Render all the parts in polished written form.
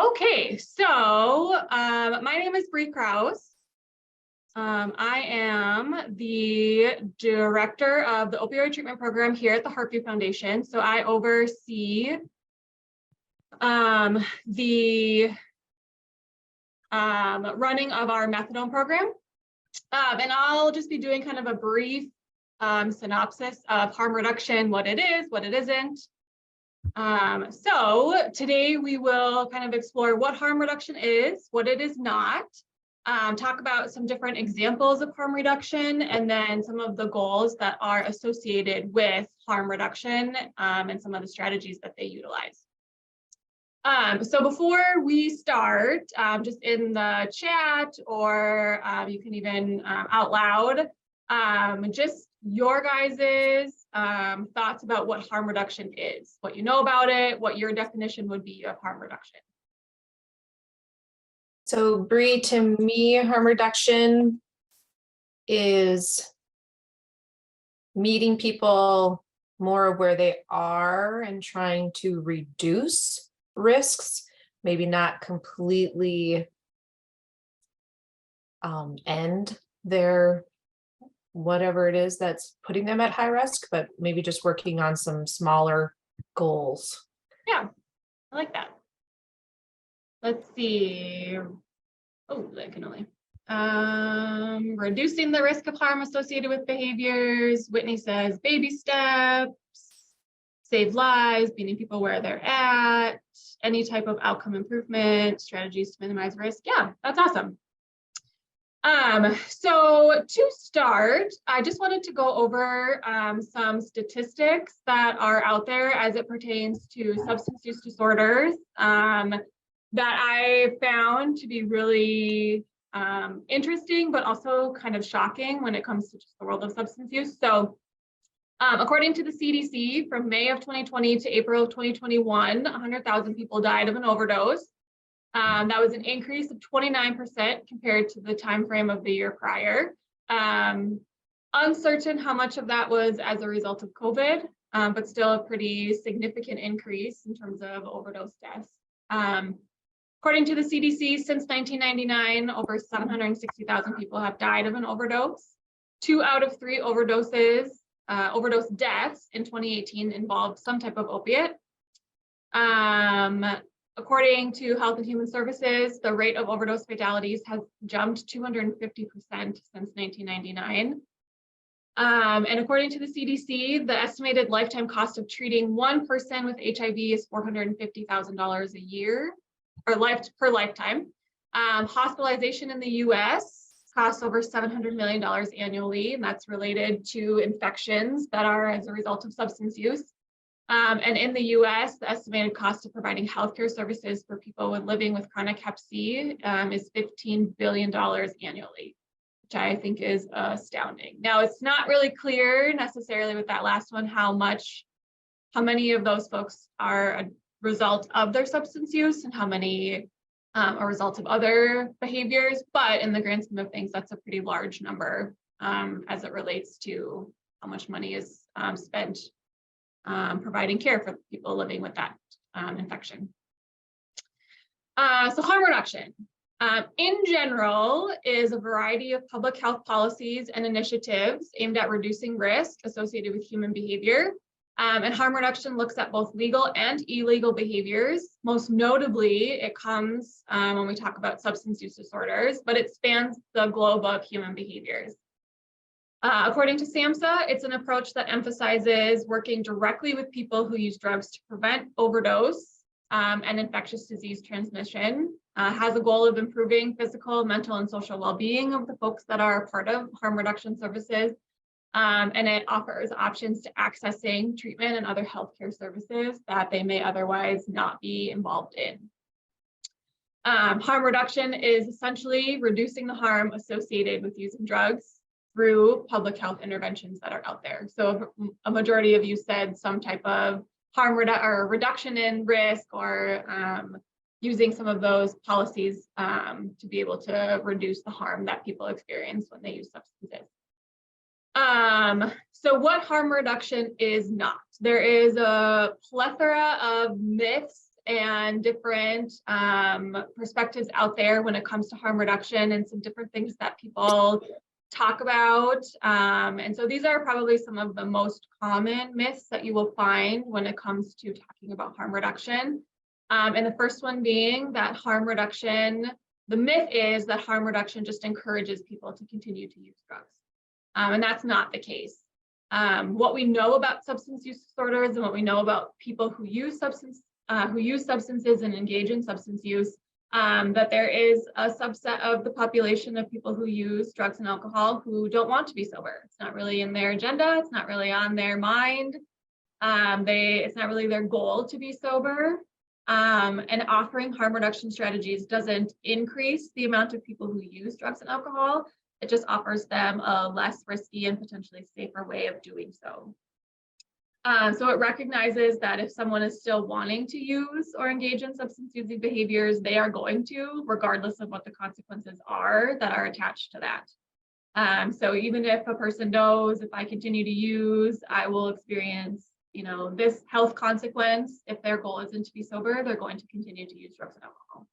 Okay, so my name is Bree Krause. I am the director of the opioid treatment program here at the Heartview Foundation. So I oversee the running of our methadone program. And I'll just be doing kind of a brief synopsis of harm reduction, what it is, what it isn't. So today we will kind of explore what harm reduction is, what it is not, talk about some different examples of harm reduction, and then some of the goals that are associated with harm reduction and some of the strategies that they utilize. So before we start, just in the chat, or you can even out loud, just your guys's thoughts about what harm reduction is, what you know about it, what your definition would be of harm reduction. So Bree, to me, harm reduction is meeting people more where they are and trying to reduce risks, maybe not completely end their whatever it is that's putting them at high risk, but maybe just working on some smaller goals. Yeah, I like that. Let's see. Oh, I can only. Reducing the risk of harm associated with behaviors. Whitney says baby steps, save lives, meeting people where they're at, any type of outcome improvement, strategies to minimize risk. Yeah, that's awesome. So to start, I just wanted to go over some statistics that are out there as it pertains to substance use disorders that I found to be really interesting, but also kind of shocking when it comes to just the world of substance use. So according to the CDC, from May of 2020 to April of 2021, 100,000 people died of an overdose. That was an increase of 29% compared to the time frame of the year prior. Uncertain how much of that was as a result of COVID, but still a pretty significant increase in terms of overdose deaths. According to the CDC, since 1999, over 760,000 people have died of an overdose. 2 out of 3 overdose deaths in 2018 involved some type of opiate. According to Health and Human Services, the rate of overdose fatalities has jumped 250% since 1999. And according to the CDC, the estimated lifetime cost of treating one person with HIV is $450,000 a year, or per lifetime. Hospitalization in the US costs over $700 million annually, and that's related to infections that are as a result of substance use. And in the US, the estimated cost of providing healthcare services for people living with chronic Hep C is $15 billion annually, which I think is astounding. Now, it's not really clear necessarily with that last one how many of those folks are a result of their substance use and how many are a result of other behaviors, but in the grand scheme of things, that's a pretty large number as it relates to how much money is spent providing care for people living with that infection. So harm reduction, in general, is a variety of public health policies and initiatives aimed at reducing risk associated with human behavior. And harm reduction looks at both legal and illegal behaviors. Most notably, it comes when we talk about substance use disorders, but it spans the globe of human behaviors. According to SAMHSA, it's an approach that emphasizes working directly with people who use drugs to prevent overdose and infectious disease transmission, has a goal of improving physical, mental, and social well-being of the folks that are part of harm reduction services, and it offers options to accessing treatment and other healthcare services that they may otherwise not be involved in. Harm reduction is essentially reducing the harm associated with using drugs through public health interventions that are out there. So a majority of you said some type of harm reduction in risk, or using some of those policies to be able to reduce the harm that people experience when they use substances. So what harm reduction is not? There is a plethora of myths and different perspectives out there when it comes to harm reduction and some different things that people talk about. And so these are probably some of the most common myths that you will find when it comes to talking about harm reduction. And the first one being that harm reduction, the myth is that harm reduction just encourages people to continue to use drugs. And that's not the case. What we know about substance use disorders and what we know about people who use substances and engage in substance use, that there is a subset of the population of people who use drugs and alcohol who don't want to be sober. It's not really in their agenda. It's not really on their mind. It's not really their goal to be sober. And offering harm reduction strategies doesn't increase the amount of people who use drugs and alcohol. It just offers them a less risky and potentially safer way of doing so. So it recognizes that if someone is still wanting to use or engage in substance using behaviors, they are going to, regardless of what the consequences are that are attached to that. So even if a person knows, if I continue to use, I will experience, this health consequence. If their goal isn't to be sober, they're going to continue to use drugs and alcohol.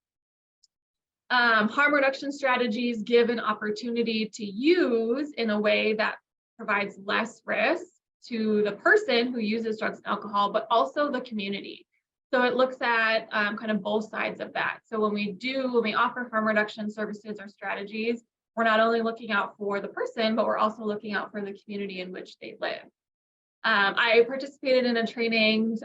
Harm reduction strategies give an opportunity to use in a way that provides less risk to the person who uses drugs and alcohol, but also the community. So it looks at kind of both sides of that. So when we offer harm reduction services or strategies, we're not only looking out for the person, but we're also looking out for the community in which they live. I participated in a training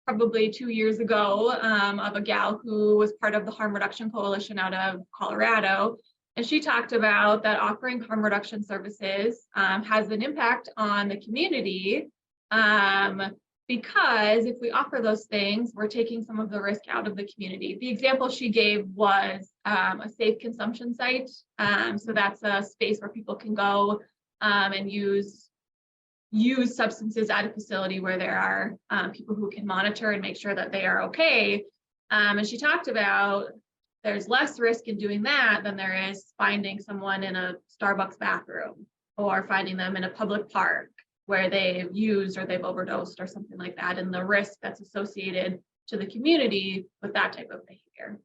probably 2 years ago of a gal who was part of the Harm Reduction Coalition out of Colorado. And she talked about that offering harm reduction services has an impact on the community because if we offer those things, we're taking some of the risk out of the community. The example she gave was a safe consumption site. So that's a space where people can go and use substances at a facility where there are people who can monitor and make sure that they are okay. And she talked about there's less risk in doing that than there is finding someone in a Starbucks bathroom or finding them in a public park where they've used or they've overdosed or something like that, and the risk that's associated to the community with that type of behavior.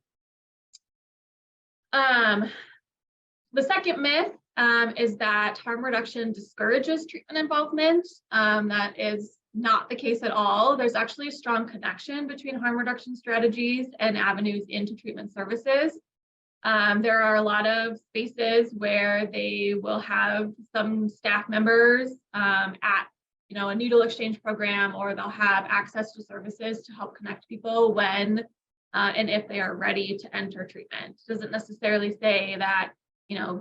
The second myth is that harm reduction discourages treatment involvement. That is not the case at all. There's actually a strong connection between harm reduction strategies and avenues into treatment services. There are a lot of spaces where they will have some staff members at a needle exchange program, or they'll have access to services to help connect people when and if they are ready to enter treatment. It doesn't necessarily say that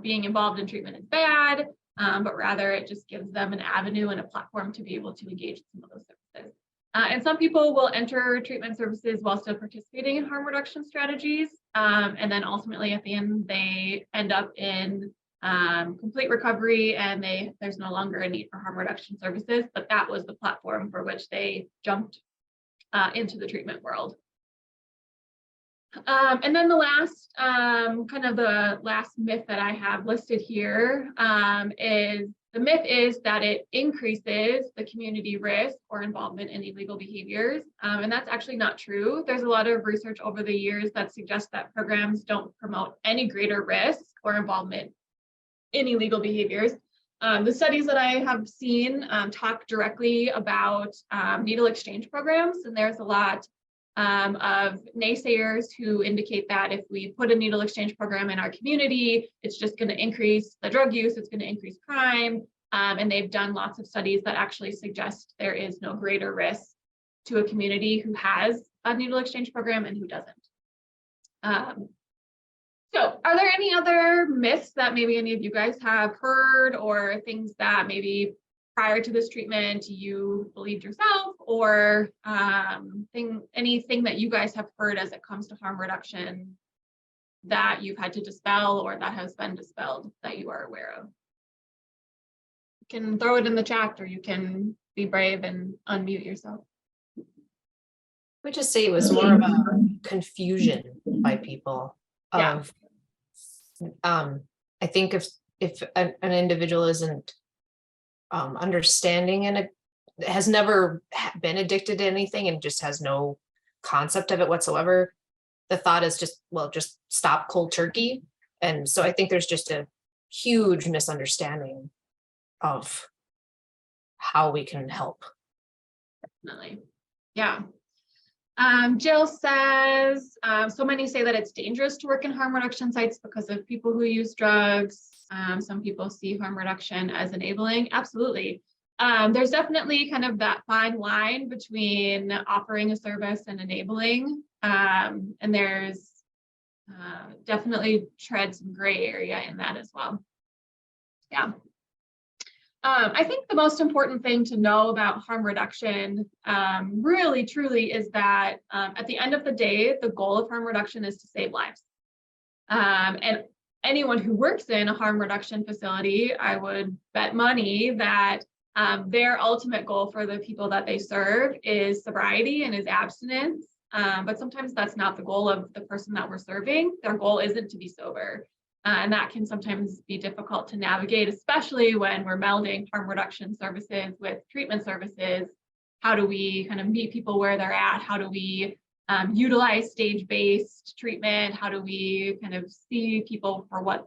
being involved in treatment is bad, but rather it just gives them an avenue and a platform to be able to engage in some of those services. And some people will enter treatment services while still participating in harm reduction strategies. And then ultimately at the end, they end up in complete recovery and there's no longer a need for harm reduction services, but that was the platform for which they jumped into the treatment world. And then the last, the last myth that I have listed here is the myth is that it increases the community risk or involvement in illegal behaviors. And that's actually not true. There's a lot of research over the years that suggests that programs don't promote any greater risk or involvement in illegal behaviors. The studies that I have seen talk directly about needle exchange programs, and there's a lot of naysayers who indicate that if we put a needle exchange program in our community, it's just going to increase the drug use, it's going to increase crime. And they've done lots of studies that actually suggest there is no greater risk to a community who has a needle exchange program and who doesn't. So are there any other myths that maybe any of you guys have heard, or things that maybe prior to this treatment you believed yourself, or anything that you guys have heard as it comes to harm reduction that you've had to dispel or that has been dispelled that you are aware of? You can throw it in the chat, or you can be brave and unmute yourself. I would just say it was more of a confusion by people of, I think if an individual isn't understanding and has never been addicted to anything and just has no concept of it whatsoever. The thought is just, well, just stop cold turkey. And so I think there's just a huge misunderstanding of how we can help. Definitely. Yeah. Jill says, so many say that it's dangerous to work in harm reduction sites because of people who use drugs. Some people see harm reduction as enabling. Absolutely. There's definitely kind of that fine line between offering a service and enabling. And there's definitely tread some gray area in that as well. Yeah. I think the most important thing to know about harm reduction really truly is that at the end of the day, the goal of harm reduction is to save lives. And anyone who works in a harm reduction facility, I would bet money that their ultimate goal for the people that they serve is sobriety and is abstinence. But sometimes that's not the goal of the person that we're serving. Their goal isn't to be sober. And that can sometimes be difficult to navigate, especially when we're melding harm reduction services with treatment services. How do we kind of meet people where they're at? How do we utilize stage-based treatment? How do we kind of see people for what,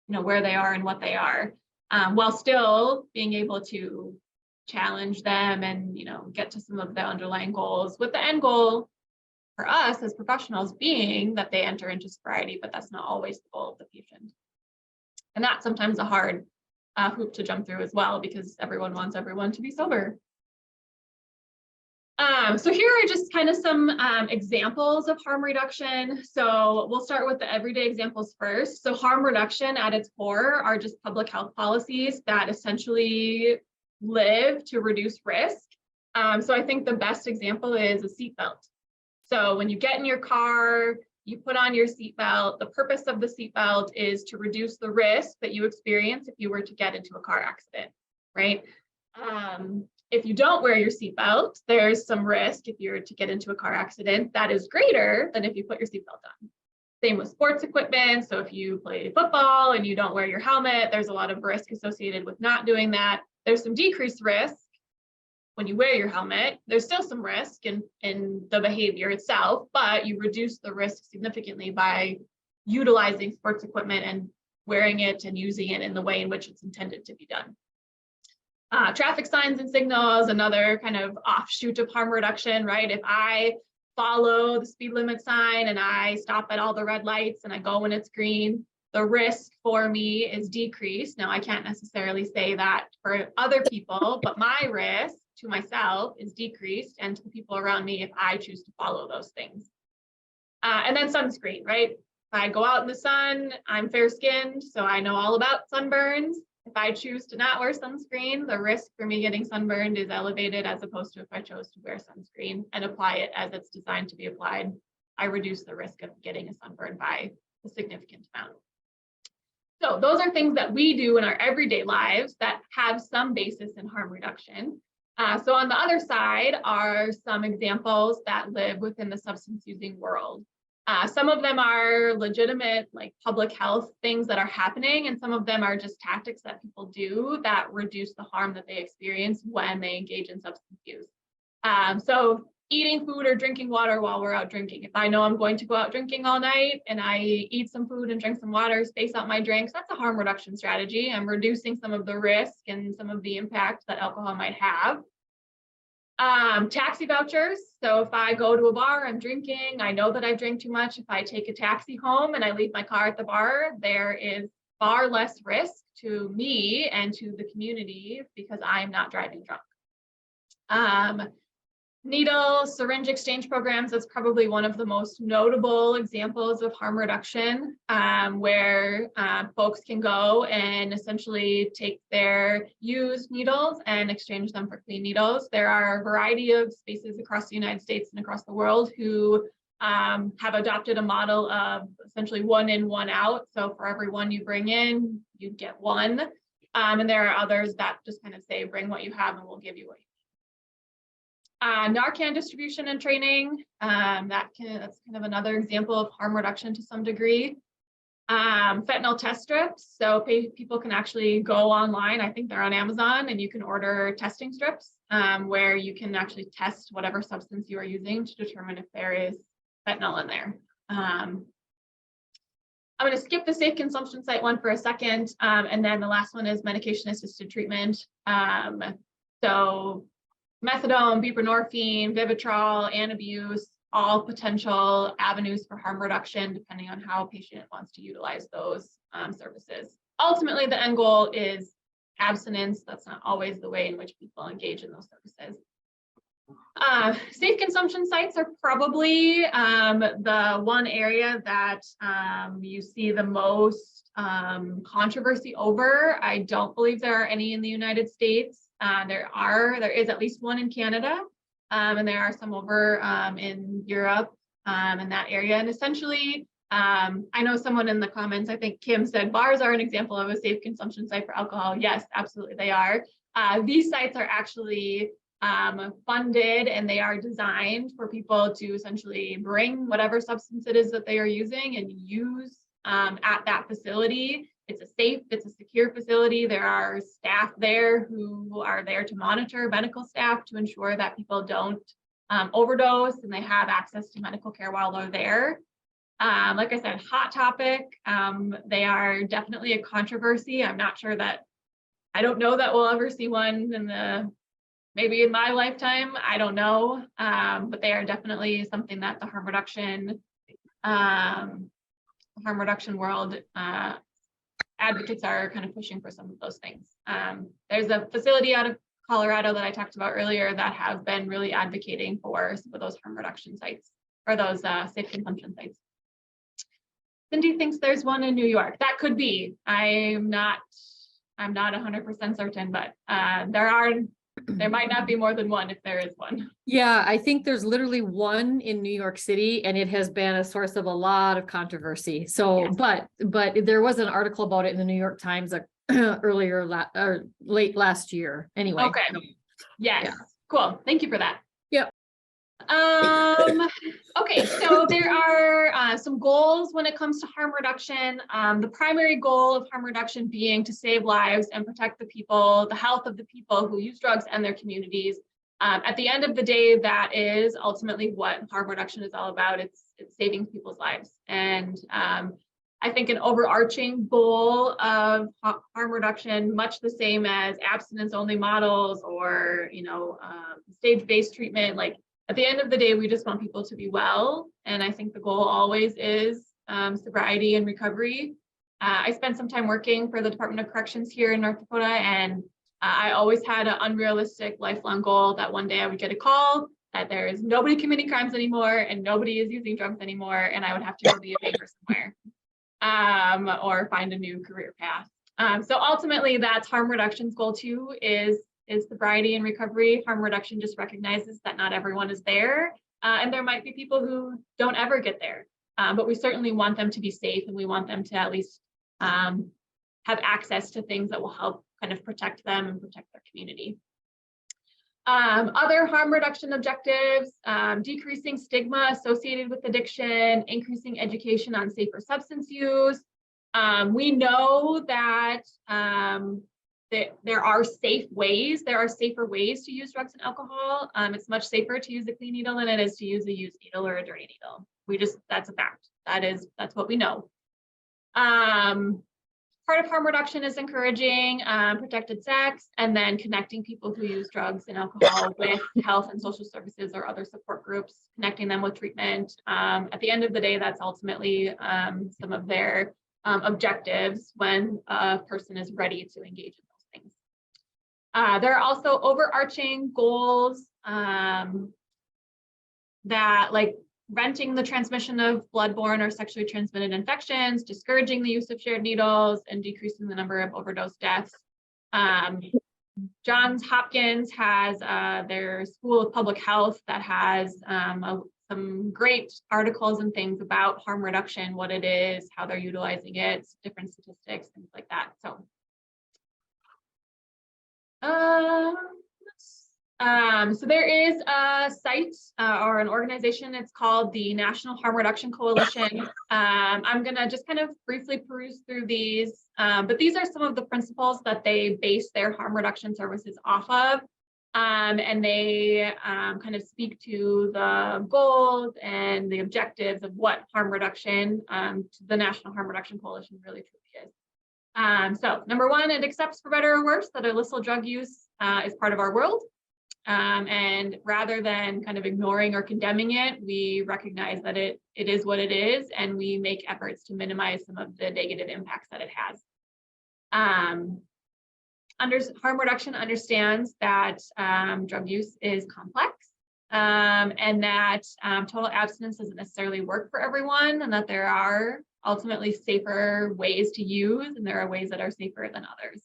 where they are and what they are, while still being able to challenge them and, get to some of the underlying goals, with the end goal for us as professionals being that they enter into sobriety, but that's not always the goal of the patient. And that's sometimes a hard hoop to jump through as well, because everyone wants everyone to be sober. So here are just kind of some examples of harm reduction. So we'll start with the everyday examples first. So harm reduction at its core are just public health policies that essentially live to reduce risk. So I think the best example is a seatbelt. So when you get in your car, you put on your seatbelt. The purpose of the seatbelt is to reduce the risk that you experience if you were to get into a car accident, right? If you don't wear your seatbelt, there's some risk if you're to get into a car accident that is greater than if you put your seatbelt on. Same with sports equipment. So if you play football and you don't wear your helmet, there's a lot of risk associated with not doing that. There's some decreased risk when you wear your helmet. There's still some risk in the behavior itself, but you reduce the risk significantly by utilizing sports equipment and wearing it and using it in the way in which it's intended to be done. Traffic signs and signals, another kind of offshoot of harm reduction, right? If I follow the speed limit sign and I stop at all the red lights and I go when it's green, the risk for me is decreased. Now, I can't necessarily say that for other people, but my risk to myself is decreased, and to the people around me if I choose to follow those things. And then sunscreen, right? If I go out in the sun, I'm fair-skinned, so I know all about sunburns. If I choose to not wear sunscreen, the risk for me getting sunburned is elevated, as opposed to if I chose to wear sunscreen and apply it as it's designed to be applied. I reduce the risk of getting a sunburn by a significant amount. So those are things that we do in our everyday lives that have some basis in harm reduction. So on the other side are some examples that live within the substance using world. Some of them are legitimate, like public health things that are happening, and some of them are just tactics that people do that reduce the harm that they experience when they engage in substance use. So eating food or drinking water while we're out drinking. If I know I'm going to go out drinking all night and I eat some food and drink some water, space out my drinks, that's a harm reduction strategy. I'm reducing some of the risk and some of the impact that alcohol might have. Taxi vouchers. So if I go to a bar, I'm drinking, I know that I drank too much. If I take a taxi home and I leave my car at the bar, there is far less risk to me and to the community because I'm not driving drunk. Needle syringe exchange programs, that's probably one of the most notable examples of harm reduction, where folks can go and essentially take their used needles and exchange them for clean needles. There are a variety of spaces across the United States and across the world who have adopted a model of essentially one in, one out. So for every one you bring in, you get one. And there are others that just kind of say, bring what you have and we'll give you what you Narcan distribution and training, that's kind of another example of harm reduction to some degree. Fentanyl test strips. So people can actually go online. I think they're on Amazon, and you can order testing strips where you can actually test whatever substance you are using to determine if there is fentanyl in there. I'm going to skip the safe consumption site one for a second. And then the last one is medication assisted treatment. So methadone, buprenorphine, Vivitrol, antabuse, all potential avenues for harm reduction, depending on how a patient wants to utilize those services. Ultimately, the end goal is abstinence. That's not always the way in which people engage in those services. Safe consumption sites are probably the one area that you see the most controversy over. I don't believe there are any in the United States. There is at least one in Canada, and there are some over in Europe in that area. And essentially, I know someone in the comments, I think Kim said, bars are an example of a safe consumption site for alcohol. Yes, absolutely, they are. These sites are actually funded, and they are designed for people to essentially bring whatever substance it is that they are using and use at that facility. It's a safe, it's a secure facility. There are staff there who are there to monitor, medical staff, to ensure that people don't overdose, and they have access to medical care while they're there. Like I said, hot topic. They are definitely a controversy. I'm not sure that, I don't know that we'll ever see one maybe in my lifetime, I don't know, but they are definitely something that the harm reduction world advocates are kind of pushing for some of those things. There's a facility out of Colorado that I talked about earlier that have been really advocating for some of those harm reduction sites, or those safe consumption sites. Cindy thinks there's one in New York. That could be. I'm not 100% certain, but there might not be more than one if there is one. Yeah, I think there's literally one in New York City, and it has been a source of a lot of controversy. So, yes. but there was an article about it in the New York Times late last year. Anyway. Okay. Yes. Yeah. Cool. Thank you for that. Yep. Okay, so there are some goals when it comes to harm reduction. The primary goal of harm reduction being to save lives and protect the health of the people who use drugs and their communities. At the end of the day, that is ultimately what harm reduction is all about. It's saving people's lives. And I think an overarching goal of harm reduction, much the same as abstinence-only models or stage-based treatment, like, at the end of the day, we just want people to be well. And I think the goal always is sobriety and recovery. I spent some time working for the Department of Corrections here in North Dakota, and I always had an unrealistic lifelong goal that one day I would get a call that there is nobody committing crimes anymore and nobody is using drugs anymore, and I would have to go be a baker somewhere or find a new career path. So ultimately, that's harm reduction's goal too, is sobriety and recovery. Harm reduction just recognizes that not everyone is there, and there might be people who don't ever get there, but we certainly want them to be safe, and we want them to at least have access to things that will help kind of protect them and protect their community. Other harm reduction objectives: decreasing stigma associated with addiction, increasing education on safer substance use. We know that there are safer ways to use drugs and alcohol. It's much safer to use a clean needle than it is to use a used needle or a dirty needle. That's a fact. That's what we know. Part of harm reduction is encouraging protected sex, and then connecting people who use drugs and alcohol with health and social services or other support groups, connecting them with treatment. At the end of the day, that's ultimately some of their objectives when a person is ready to engage in those things. There are also overarching goals that, like, preventing the transmission of bloodborne or sexually transmitted infections, discouraging the use of shared needles, and decreasing the number of overdose deaths. Johns Hopkins has their School of Public Health that has some great articles and things about harm reduction, what it is, how they're utilizing it, different statistics, things like that. So So there is a site or an organization, it's called the National Harm Reduction Coalition. I'm gonna just kind of briefly peruse through these, but these are some of the principles that they base their harm reduction services off of. And they kind of speak to the goals and the objectives of what harm reduction, the National Harm Reduction Coalition really truly is. So number one, it accepts for better or worse that illicit drug use is part of our world. And rather than kind of ignoring or condemning it, we recognize that it is what it is, and we make efforts to minimize some of the negative impacts that it has. Harm reduction understands that drug use is complex, and that total abstinence doesn't necessarily work for everyone, and that there are ultimately safer ways to use, and there are ways that are safer than others.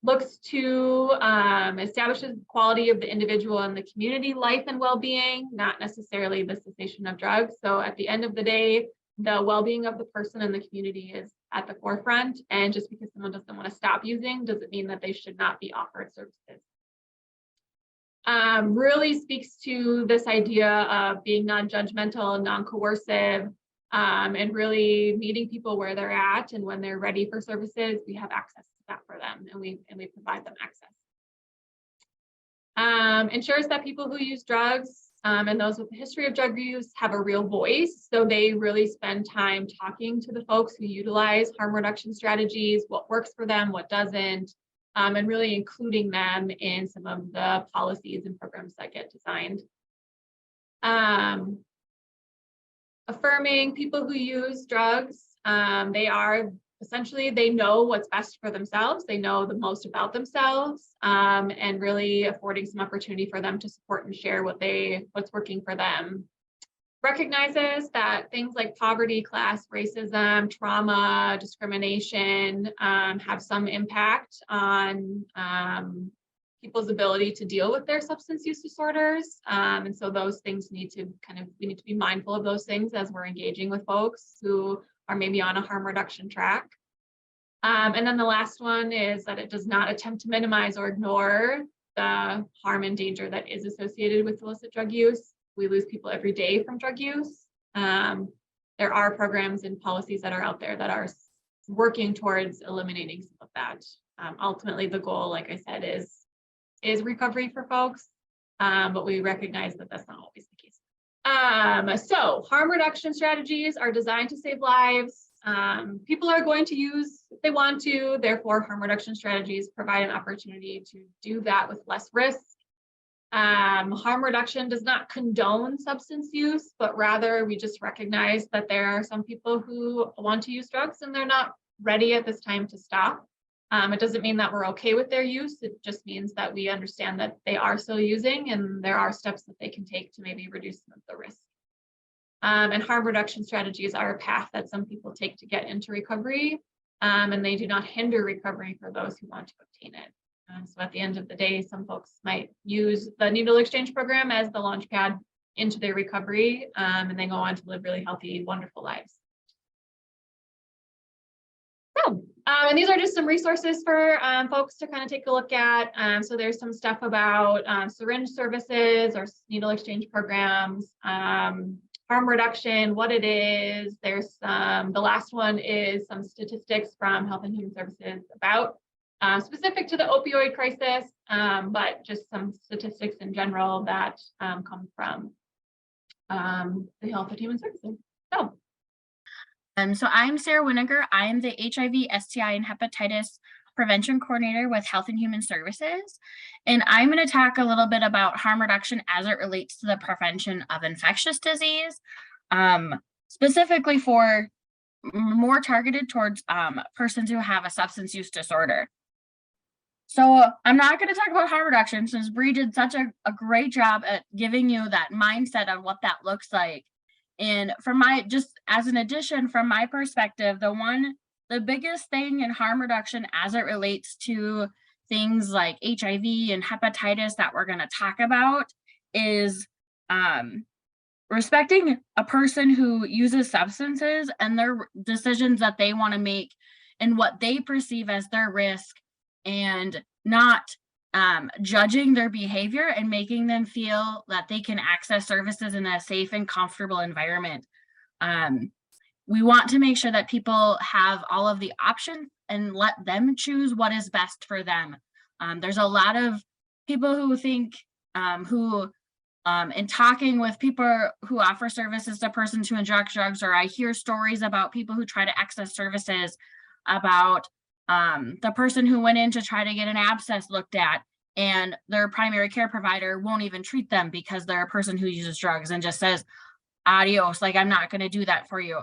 Looks to establishes the quality of the individual and the community life and well-being, not necessarily the cessation of drugs. So at the end of the day, the well-being of the person and the community is at the forefront. And just because someone doesn't want to stop using doesn't mean that they should not be offered services. Really speaks to this idea of being non-judgmental, non-coercive, and really meeting people where they're at, and when they're ready for services, we have access to that for them, and we provide them access. Ensures that people who use drugs and those with a history of drug use have a real voice. So they really spend time talking to the folks who utilize harm reduction strategies, what works for them, what doesn't, and really including them in some of the policies and programs that get designed. Affirming people who use drugs, they know what's best for themselves. They know the most about themselves, and really affording some opportunity for them to support and share what's working for them. Recognizes that things like poverty, class, racism, trauma, discrimination have some impact on people's ability to deal with their substance use disorders. And so those things we need to be mindful of those things as we're engaging with folks who are maybe on a harm reduction track. And then the last one is that it does not attempt to minimize or ignore the harm and danger that is associated with illicit drug use. We lose people every day from drug use. There are programs and policies that are out there that are working towards eliminating some of that. Ultimately, the goal, like I said, is recovery for folks, but we recognize that that's not always the case. So harm reduction strategies are designed to save lives. People are going to use if they want to, therefore harm reduction strategies provide an opportunity to do that with less risk. Harm reduction does not condone substance use, but rather we just recognize that there are some people who want to use drugs and they're not ready at this time to stop. It doesn't mean that we're okay with their use. It just means that we understand that they are still using and there are steps that they can take to maybe reduce some of the risk. And harm reduction strategies are a path that some people take to get into recovery, and they do not hinder recovery for those who want to obtain it. So at the end of the day, some folks might use the needle exchange program as the launch pad into their recovery, and they go on to live really healthy, wonderful lives. So, and these are just some resources for folks to kind of take a look at. So there's some stuff about syringe services or needle exchange programs, harm reduction, what it is. There's the last one is some statistics from Health and Human Services about specific to the opioid crisis, but just some statistics in general that come from the Health and Human Services. So I'm Sarah Winiger. I am the HIV, STI, and Hepatitis Prevention Coordinator with Health and Human Services. And I'm going to talk a little bit about harm reduction as it relates to the prevention of infectious disease, specifically for more targeted towards persons who have a substance use disorder. So I'm not going to talk about harm reduction since Bree did such a great job at giving you that mindset on what that looks like. And just as an addition, from my perspective, the biggest thing in harm reduction as it relates to things like HIV and hepatitis that we're going to talk about is respecting a person who uses substances and their decisions that they want to make and what they perceive as their risk, and not judging their behavior and making them feel that they can access services in a safe and comfortable environment. We want to make sure that people have all of the options and let them choose what is best for them. There's a lot of people who think, in talking with people who offer services to persons who inject drugs, or I hear stories about people who try to access services about the person who went in to try to get an abscess looked at, and their primary care provider won't even treat them because they're a person who uses drugs and just says, adios, like, I'm not going to do that for you.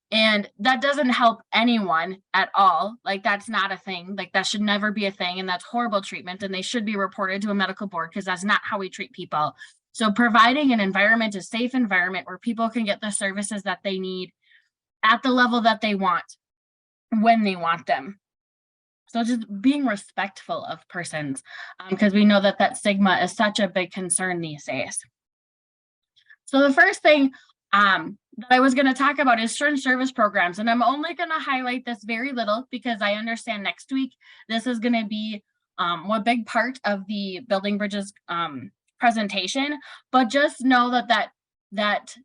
And that doesn't help anyone at all. Like, that's not a thing. Like, that should never be a thing. And that's horrible treatment. And they should be reported to a medical board, because that's not how we treat people. So providing an environment, a safe environment where people can get the services that they need at the level that they want, when they want them. So just being respectful of persons, because we know that that stigma is such a big concern these days. So the first thing that I was going to talk about is certain service programs, and I'm only going to highlight this very little because I understand next week this is going to be a big part of the Building Bridges presentation. But just know that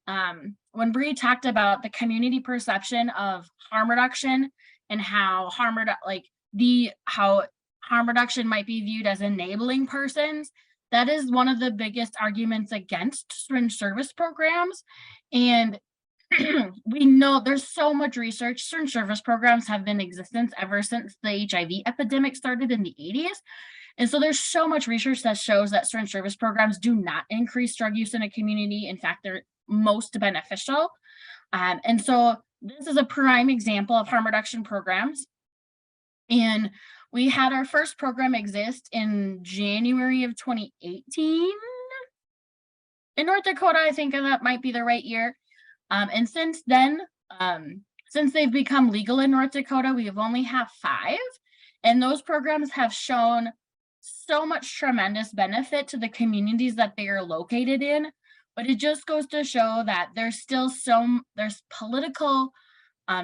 when Bree talked about the community perception of harm reduction and how harm reduction might be viewed as enabling persons, that is one of the biggest arguments against certain service programs. And we know there's so much research. Certain service programs have been in existence ever since the HIV epidemic started in the 80s. And so there's so much research that shows that certain service programs do not increase drug use in a community. In fact, they're most beneficial. And so this is a prime example of harm reduction programs. And we had our first program exist in January of 2018 in North Dakota. I think that might be the right year. And since then, since they've become legal in North Dakota, we have only have 5. And those programs have shown so much tremendous benefit to the communities that they are located in. But it just goes to show that there's still there's political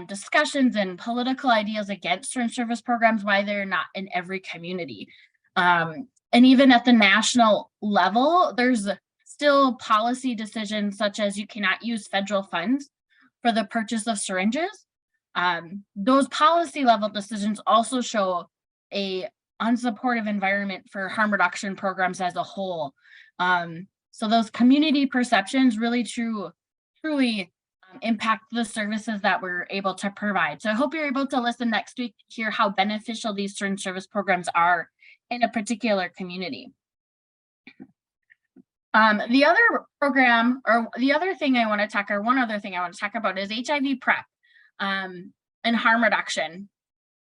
discussions and political ideas against certain service programs, why they're not in every community. And even at the national level, there's still policy decisions such as you cannot use federal funds for the purchase of syringes. Those policy level decisions also show a unsupportive environment for harm reduction programs as a whole. So those community perceptions really truly impact the services that we're able to provide. So I hope you're able to listen next week to hear how beneficial these certain service programs are in a particular community. The other program, or the other thing I want to talk, or one other thing I want to talk about is HIV PrEP and harm reduction.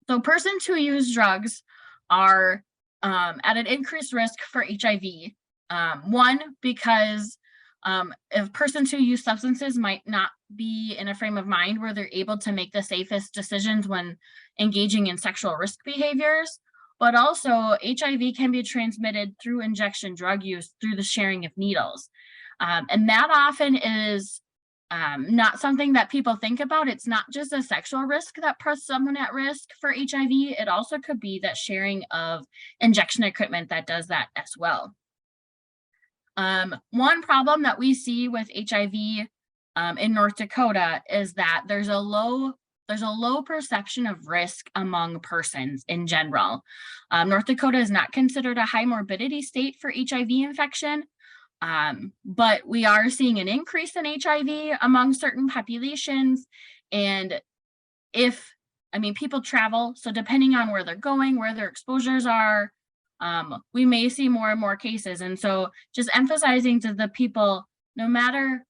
So persons who use drugs are at an increased risk for HIV. One, because if persons who use substances might not be in a frame of mind where they're able to make the safest decisions when engaging in sexual risk behaviors, but also HIV can be transmitted through injection drug use through the sharing of needles. And that often is not something that people think about. It's not just a sexual risk that puts someone at risk for HIV. It also could be that sharing of injection equipment that does that as well. One problem that we see with HIV in North Dakota is that there's a low perception of risk among persons in general. North Dakota is not considered a high morbidity state for HIV infection, but we are seeing an increase in HIV among certain populations. And people travel, so depending on where they're going, where their exposures are, we may see more and more cases. And so just emphasizing to the people, no matter,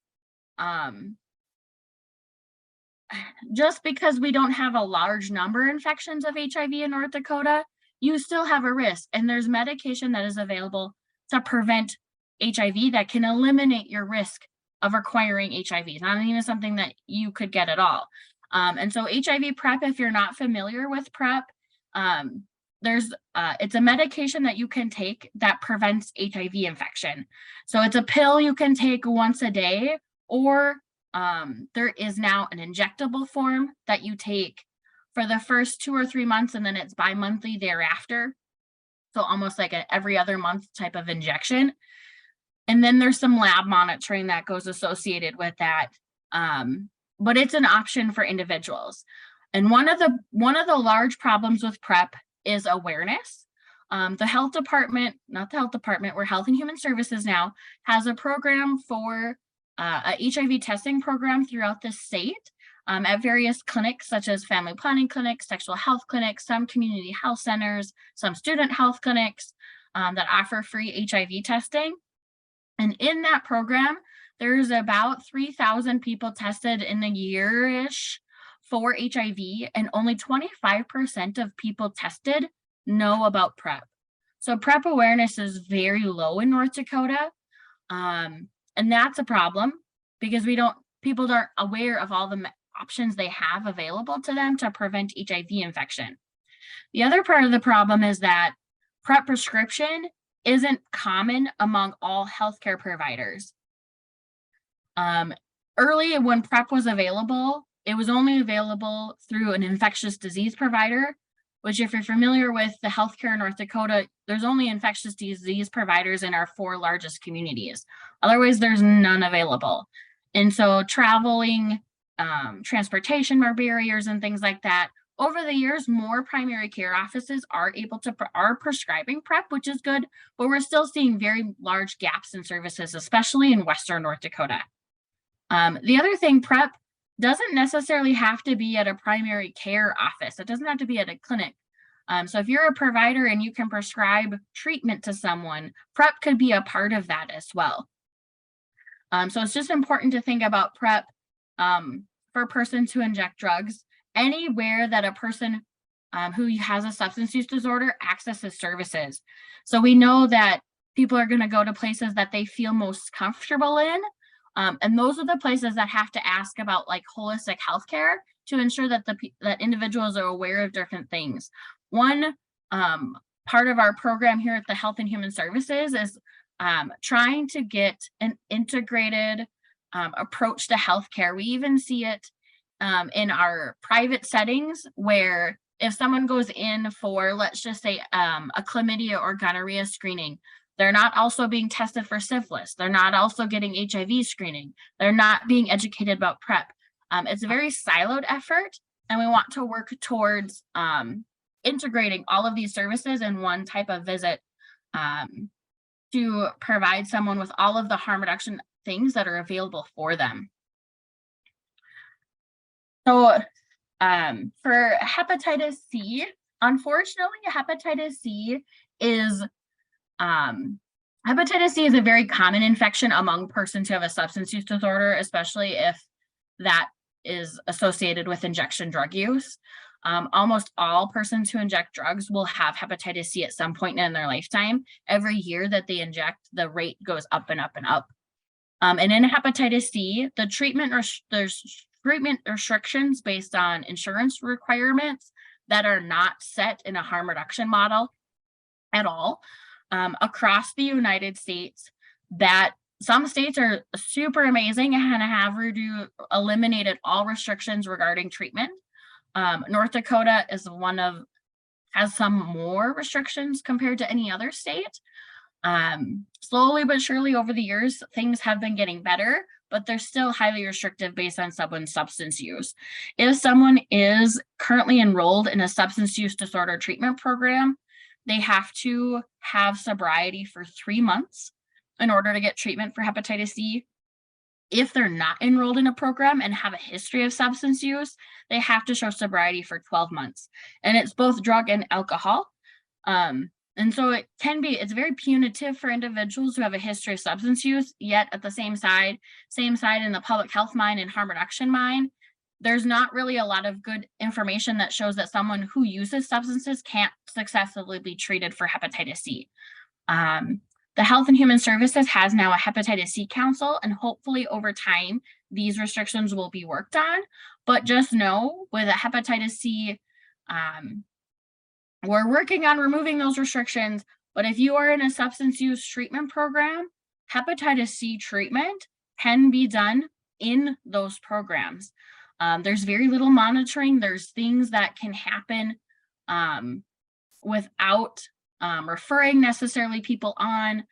just because we don't have a large number of infections of HIV in North Dakota, you still have a risk. And there's medication that is available to prevent HIV that can eliminate your risk of acquiring HIV. It's not even something that you could get at all. And so HIV PrEP, if you're not familiar with PrEP, it's a medication that you can take that prevents HIV infection. So it's a pill you can take once a day, or there is now an injectable form that you take for the first 2 or 3 months, and then it's bi-monthly thereafter. So almost like an every other month type of injection. And then there's some lab monitoring that goes associated with that. But it's an option for individuals. And one of the large problems with PrEP is awareness. The health department, not the health department, we're Health and Human Services now, has a program for a HIV testing program throughout the state at various clinics, such as family planning clinics, sexual health clinics, some community health centers, some student health clinics that offer free HIV testing. And in that program, there's about 3,000 people tested in a year-ish for HIV, and only 25% of people tested know about PrEP. So PrEP awareness is very low in North Dakota. And that's a problem because people aren't aware of all the options they have available to them to prevent HIV infection. The other part of the problem is that PrEP prescription isn't common among all healthcare providers. Early when PrEP was available, it was only available through an infectious disease provider, which if you're familiar with the healthcare in North Dakota, there's only infectious disease providers in our 4 largest communities. Otherwise, there's none available. And so traveling, transportation barriers and things like that. Over the years, more primary care offices are prescribing PrEP, which is good, but we're still seeing very large gaps in services, especially in Western North Dakota. The other thing, PrEP doesn't necessarily have to be at a primary care office. It doesn't have to be at a clinic. So if you're a provider and you can prescribe treatment to someone, PrEP could be a part of that as well. So it's just important to think about PrEP for persons who inject drugs anywhere that a person who has a substance use disorder accesses services. So we know that people are going to go to places that they feel most comfortable in. And those are the places that have to ask about like holistic healthcare to ensure that that individuals are aware of different things. One part of our program here at the Health and Human Services is trying to get an integrated approach to healthcare. We even see it in our private settings where if someone goes in for, let's just say, a chlamydia or gonorrhea screening, they're not also being tested for syphilis. They're not also getting HIV screening. They're not being educated about PrEP. It's a very siloed effort, and we want to work towards integrating all of these services in one type of visit to provide someone with all of the harm reduction things that are available for them. So for hepatitis C, unfortunately, hepatitis C is a very common infection among persons who have a substance use disorder, especially if that is associated with injection drug use. Almost all persons who inject drugs will have hepatitis C at some point in their lifetime. Every year that they inject, the rate goes up and up and up. And in hepatitis C, there's treatment restrictions based on insurance requirements that are not set in a harm reduction model at all. Across the United States, that some states are super amazing and have eliminated all restrictions regarding treatment. North Dakota has some more restrictions compared to any other state. Slowly but surely over the years, things have been getting better, but they're still highly restrictive based on someone's substance use. If someone is currently enrolled in a substance use disorder treatment program, they have to have sobriety for 3 months in order to get treatment for hepatitis C. If they're not enrolled in a program and have a history of substance use, they have to show sobriety for 12 months. And it's both drug and alcohol. And so it's very punitive for individuals who have a history of substance use, yet at the same side in the public health mind and harm reduction mind, there's not really a lot of good information that shows that someone who uses substances can't successfully be treated for hepatitis C. The Health and Human Services has now a hepatitis C council, and hopefully over time, these restrictions will be worked on. But just know with a hepatitis C, we're working on removing those restrictions. But if you are in a substance use treatment program, hepatitis C treatment can be done in those programs. There's very little monitoring. There's things that can happen without referring necessarily people on,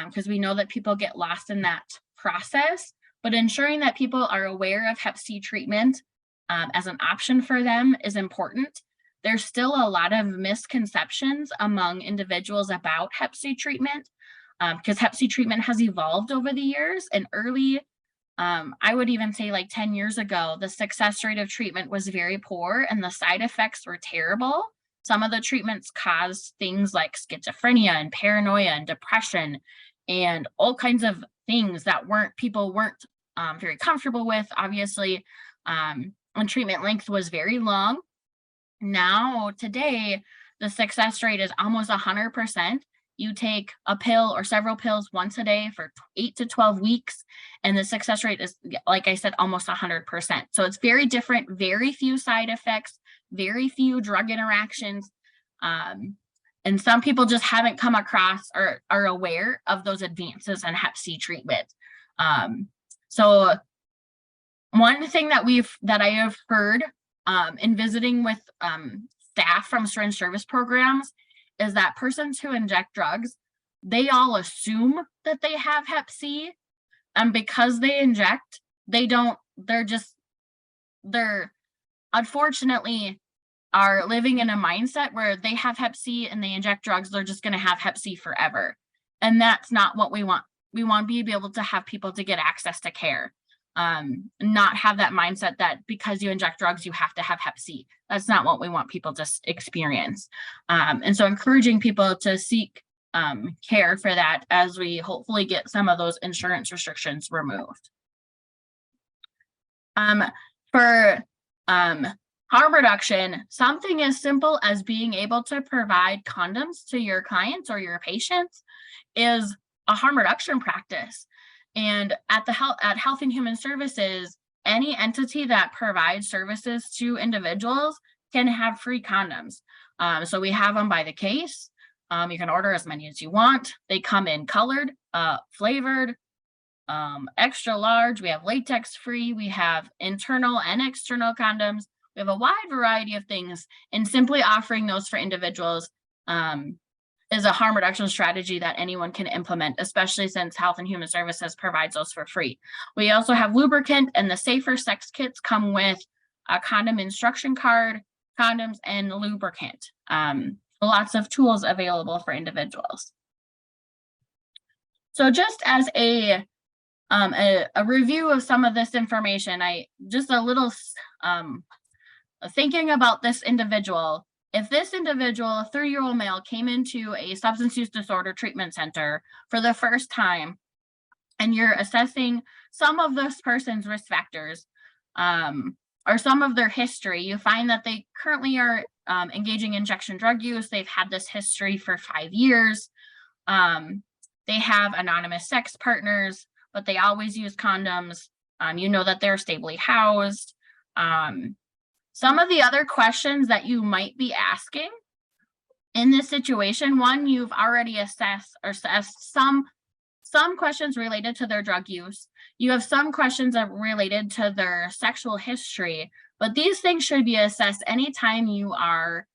because we know that people get lost in that process, but ensuring that people are aware of Hep C treatment as an option for them is important. There's still a lot of misconceptions among individuals about Hep C treatment, because Hep C treatment has evolved over the years, and early, I would even say like 10 years ago, the success rate of treatment was very poor and the side effects were terrible. Some of the treatments caused things like schizophrenia and paranoia and depression and all kinds of things that people weren't very comfortable with, obviously, and treatment length was very long. Now, today, the success rate is almost 100%. You take a pill or several pills once a day for 8 to 12 weeks, and the success rate is, like I said, almost 100%. So it's very different, very few side effects, very few drug interactions. And some people just haven't come across or are aware of those advances in Hep C treatment. So one thing that I have heard in visiting with staff from syringe service programs is that persons who inject drugs, they all assume that they have Hep C, and because they inject, they're unfortunately are living in a mindset where they have Hep C and they inject drugs, they're just going to have Hep C forever. And that's not what we want. We want to be able to have people to get access to care. Not have that mindset that because you inject drugs, you have to have Hep C. That's not what we want people to experience. And so encouraging people to seek care for that as we hopefully get some of those insurance restrictions removed. For harm reduction, something as simple as being able to provide condoms to your clients or your patients is a harm reduction practice. And at Health and Human Services, any entity that provides services to individuals can have free condoms. So we have them by the case. You can order as many as you want. They come in colored, flavored, extra large. We have latex free. We have internal and external condoms. We have a wide variety of things, and simply offering those for individuals is a harm reduction strategy that anyone can implement, especially since Health and Human Services provides those for free. We also have lubricant, and the safer sex kits come with a condom instruction card, condoms, and lubricant. Lots of tools available for individuals. So just as a review of some of this information, thinking about this individual. If this individual, a 30-year-old male, came into a substance use disorder treatment center for the first time, and you're assessing some of this person's risk factors or some of their history, you find that they currently are engaging in injection drug use. They've had this history for 5 years. They have anonymous sex partners, but they always use condoms. You know that they're stably housed. Some of the other questions that you might be asking in this situation, one, you've already assessed some questions related to their drug use. You have some questions that are related to their sexual history, but these things should be assessed anytime you are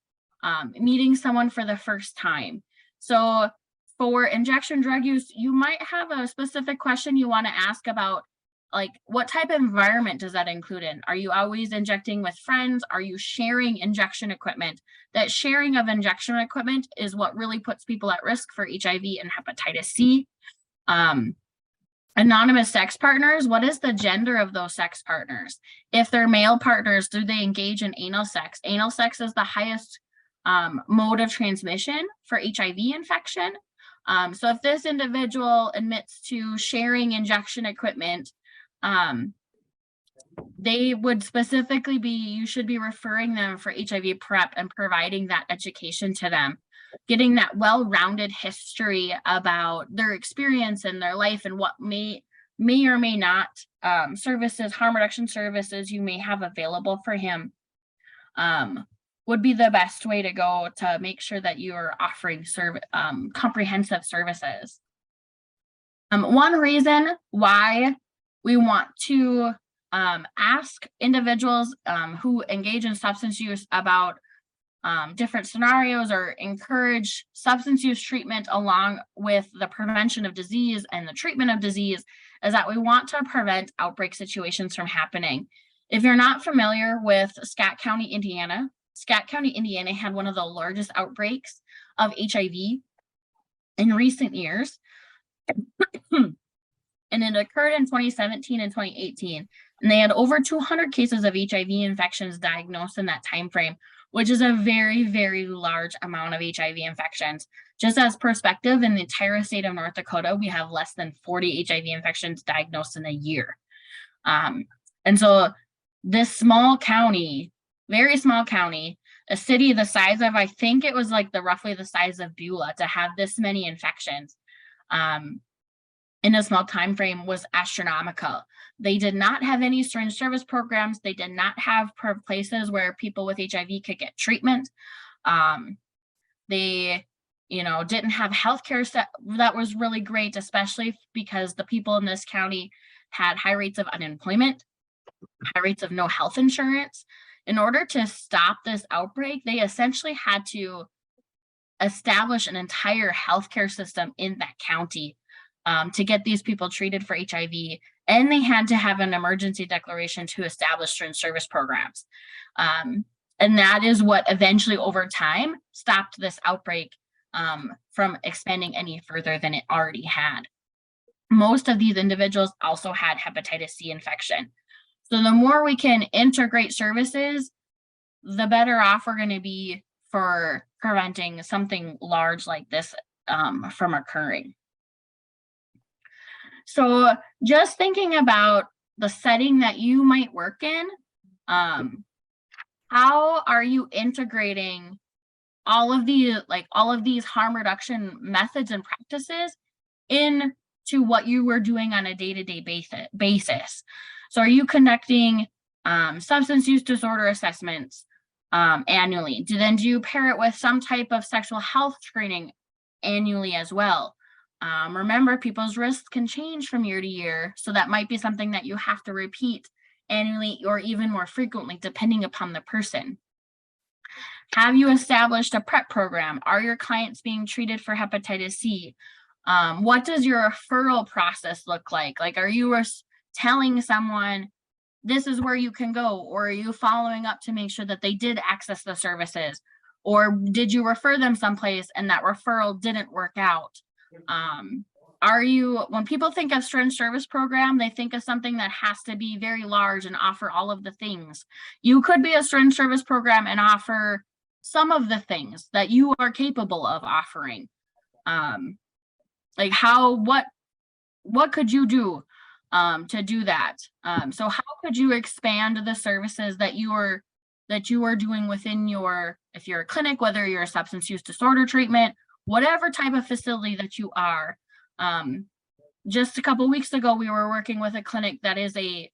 meeting someone for the first time. So for injection drug use, you might have a specific question you want to ask about, like, what type of environment does that include in? Are you always injecting with friends? Are you sharing injection equipment? That sharing of injection equipment is what really puts people at risk for HIV and hepatitis C. Anonymous sex partners, what is the gender of those sex partners? If they're male partners, do they engage in anal sex? Anal sex is the highest mode of transmission for HIV infection. So if this individual admits to sharing injection equipment, they would specifically you should be referring them for HIV PrEP and providing that education to them, getting that well-rounded history about their experience in their life and what may or may not harm reduction services you may have available for him would be the best way to go to make sure that you are offering comprehensive services. One reason why we want to ask individuals who engage in substance use about different scenarios or encourage substance use treatment along with the prevention of disease and the treatment of disease is that we want to prevent outbreak situations from happening. If you're not familiar with Scott County, Indiana had one of the largest outbreaks of HIV in recent years. And it occurred in 2017 and 2018. And they had over 200 cases of HIV infections diagnosed in that time frame, which is a very, very large amount of HIV infections. Just as perspective, in the entire state of North Dakota, we have less than 40 HIV infections diagnosed in a year. And so this small county, very small county, a city the size of, I think it was like roughly the size of Beulah, to have this many infections in a small time frame was astronomical. They did not have any syringe service programs. They did not have places where people with HIV could get treatment. They, didn't have healthcare that was really great, especially because the people in this county had high rates of unemployment, high rates of no health insurance. In order to stop this outbreak, they essentially had to establish an entire healthcare system in that county to get these people treated for HIV, and they had to have an emergency declaration to establish syringe service programs. And that is what eventually over time stopped this outbreak from expanding any further than it already had. Most of these individuals also had hepatitis C infection. So the more we can integrate services, the better off we're going to be for preventing something large like this from occurring. So just thinking about the setting that you might work in, how are you integrating all of these harm reduction methods and practices into what you were doing on a day-to-day basis? So are you conducting substance use disorder assessments annually? Do you pair it with some type of sexual health screening annually as well? Remember, people's risks can change from year to year, so that might be something that you have to repeat annually or even more frequently, depending upon the person. Have you established a PrEP program? Are your clients being treated for hepatitis C? What does your referral process look like? Like, are you telling someone this is where you can go, or are you following up to make sure that they did access the services? Or did you refer them someplace and that referral didn't work out? When people think of syringe service program, they think of something that has to be very large and offer all of the things. You could be a syringe service program and offer some of the things that you are capable of offering. What could you do to do that? So how could you expand the services that you are doing within if you're a clinic, whether you're a substance use disorder treatment, whatever type of facility that you are. Just a couple of weeks ago, we were working with a clinic that is a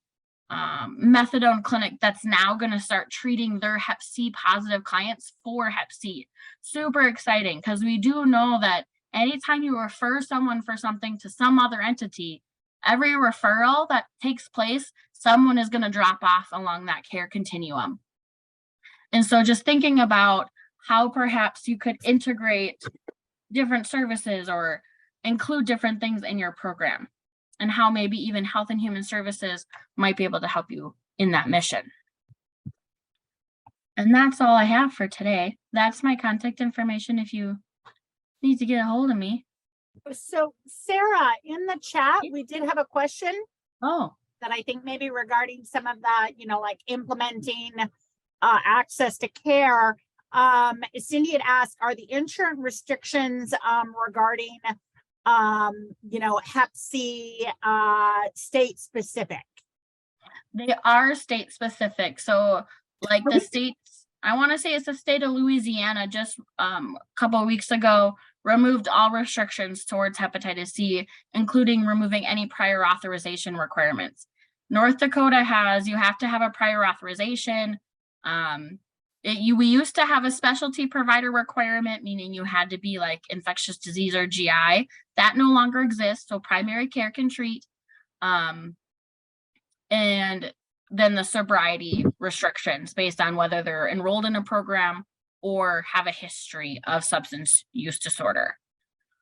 methadone clinic that's now going to start treating their Hep C positive clients for Hep C. Super exciting, because we do know that anytime you refer someone for something to some other entity, every referral that takes place, someone is going to drop off along that care continuum. And so just thinking about how perhaps you could integrate different services or include different things in your program, and how maybe even Health and Human Services might be able to help you in that mission. And that's all I have for today. That's my contact information if you need to get a hold of me. So Sarah, in the chat, we did have a question that I think maybe regarding some of the, like implementing access to care. Cindy had asked, are the insurance restrictions regarding, Hep C state specific? They are state specific. So like the states, I want to say it's the state of Louisiana just a couple of weeks ago removed all restrictions towards hepatitis C, including removing any prior authorization requirements. North Dakota you have to have a prior authorization. We used to have a specialty provider requirement, meaning you had to be like infectious disease or GI. That no longer exists, so primary care can treat. And then the sobriety restrictions based on whether they're enrolled in a program or have a history of substance use disorder.